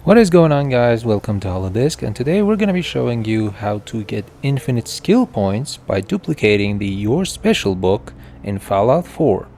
What is going on, guys? Welcome to Holodisk, and today we're going to be showing you how to get infinite skill points by duplicating the Your Special book in Fallout 4.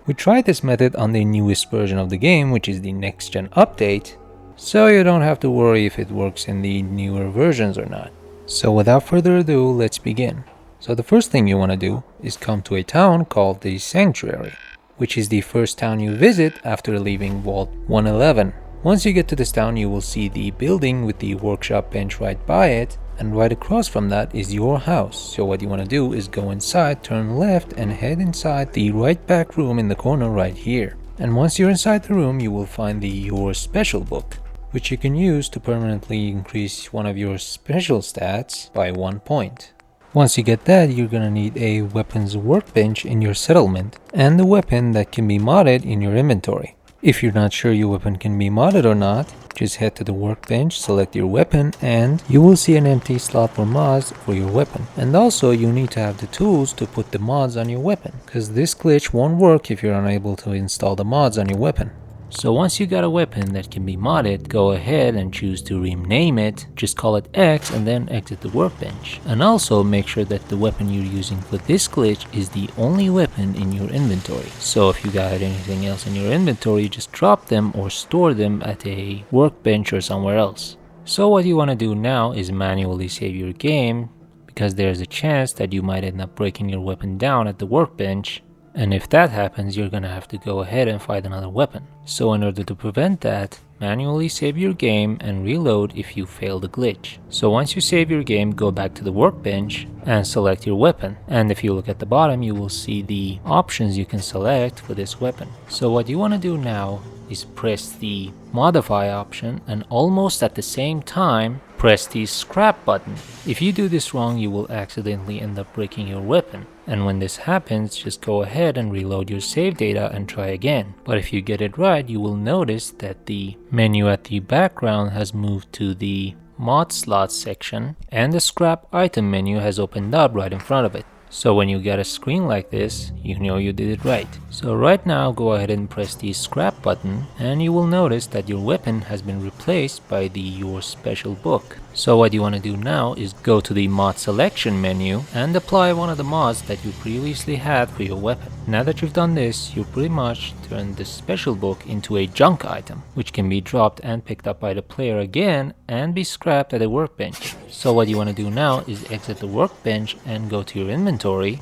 We tried this method on the newest version of the game, which is the next gen update, so you don't have to worry if it works in the newer versions or not. So without further ado, let's begin. So the first thing you want to do is come to a town called the Sanctuary, which is the first town you visit after leaving Vault 111. Once you get to this town, you will see the building with the workshop bench right by it, and right across from that is your house. So what you want to do is go inside, turn left, and head inside the right back room in the corner right here. And once you're inside the room, you will find the Your Special book, which you can use to permanently increase one of your special stats by 1 point. Once you get that, you're gonna need a weapons workbench in your settlement, and a weapon that can be modded in your inventory. If you're not sure your weapon can be modded or not, just head to the workbench, select your weapon, and you will see an empty slot for mods for your weapon. And also you need to have the tools to put the mods on your weapon, because this glitch won't work if you're unable to install the mods on your weapon. So once you got a weapon that can be modded, go ahead and choose to rename it, just call it X and then exit the workbench. And also make sure that the weapon you're using for this glitch is the only weapon in your inventory. So if you got anything else in your inventory, just drop them or store them at a workbench or somewhere else. So what you want to do now is manually save your game, because there's a chance that you might end up breaking your weapon down at the workbench. And if that happens, you're gonna have to go ahead and find another weapon. So in order to prevent that, manually save your game and reload if you fail the glitch. So once you save your game, go back to the workbench and select your weapon. And if you look at the bottom, you will see the options you can select for this weapon. So what you want to do now is press the modify option and almost at the same time press the scrap button. If you do this wrong, you will accidentally end up breaking your weapon. And when this happens, just go ahead and reload your save data and try again. But if you get it right, you will notice that the menu at the background has moved to the mod slots section, and the scrap item menu has opened up right in front of it. So when you get a screen like this, you know you did it right. So right now, go ahead and press the scrap button, and you will notice that your weapon has been replaced by the Your Special book. So what you want to do now is go to the mod selection menu and apply one of the mods that you previously had for your weapon. Now that you've done this, you pretty much turn the special book into a junk item, which can be dropped and picked up by the player again and be scrapped at a workbench. So what you want to do now is exit the workbench and go to your inventory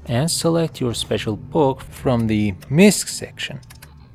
and select your special book from the MISC section.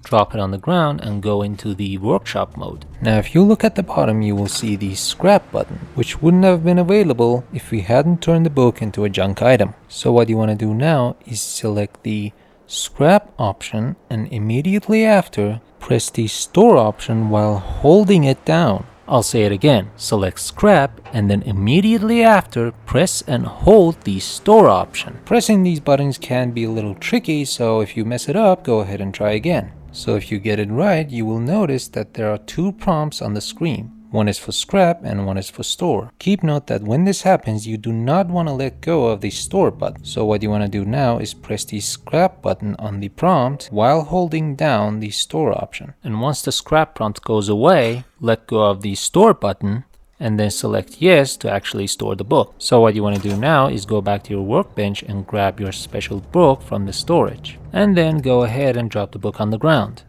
Drop it on the ground and go into the workshop mode. Now if you look at the bottom, you will see the scrap button, which wouldn't have been available if we hadn't turned the book into a junk item. So what you want to do now is select the scrap option and immediately after press the store option while holding it down. I'll say it again, select scrap and then immediately after press and hold the store option. Pressing these buttons can be a little tricky, so if you mess it up, go ahead and try again. So if you get it right, you will notice that there are two prompts on the screen. One is for scrap and one is for store. Keep note that when this happens, you do not want to let go of the store button. So what you want to do now is press the scrap button on the prompt while holding down the store option. And once the scrap prompt goes away, let go of the store button and then select yes to actually store the book. So what you want to do now is go back to your workbench and grab your special book from the storage. And then go ahead and drop the book on the ground.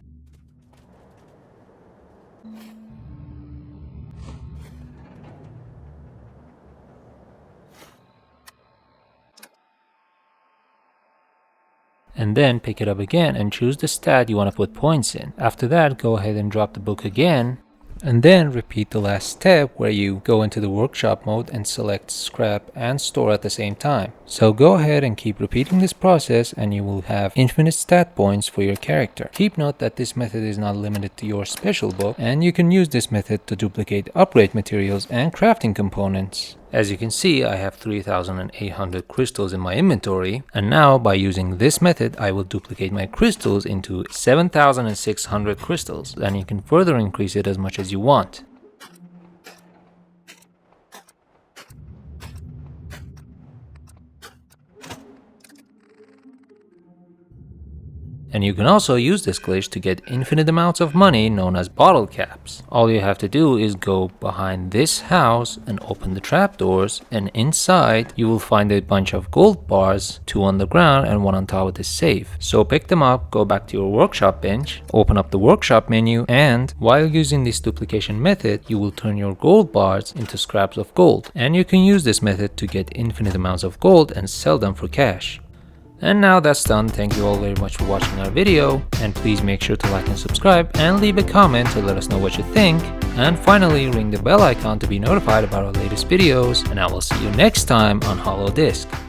And then pick it up again and choose the stat you want to put points in. After that, go ahead and drop the book again, and then repeat the last step where you go into the workshop mode and select scrap and store at the same time. So go ahead and keep repeating this process and you will have infinite stat points for your character. Keep note that this method is not limited to Your Special book, and you can use this method to duplicate upgrade materials and crafting components. As you can see, I have 3,800 crystals in my inventory, and now by using this method I will duplicate my crystals into 7,600 crystals, and you can further increase it as much as you want. And you can also use this glitch to get infinite amounts of money known as bottle caps. All you have to do is go behind this house and open the trapdoors, and inside you will find a bunch of gold bars, 2 on the ground and 1 on top of the safe. So pick them up, go back to your workshop bench, open up the workshop menu, and while using this duplication method, you will turn your gold bars into scraps of gold. And you can use this method to get infinite amounts of gold and sell them for cash. And now that's done. Thank you all very much for watching our video, and please make sure to like and subscribe and leave a comment to let us know what you think. And finally, ring the bell icon to be notified about our latest videos, and I will see you next time on HoloDisc.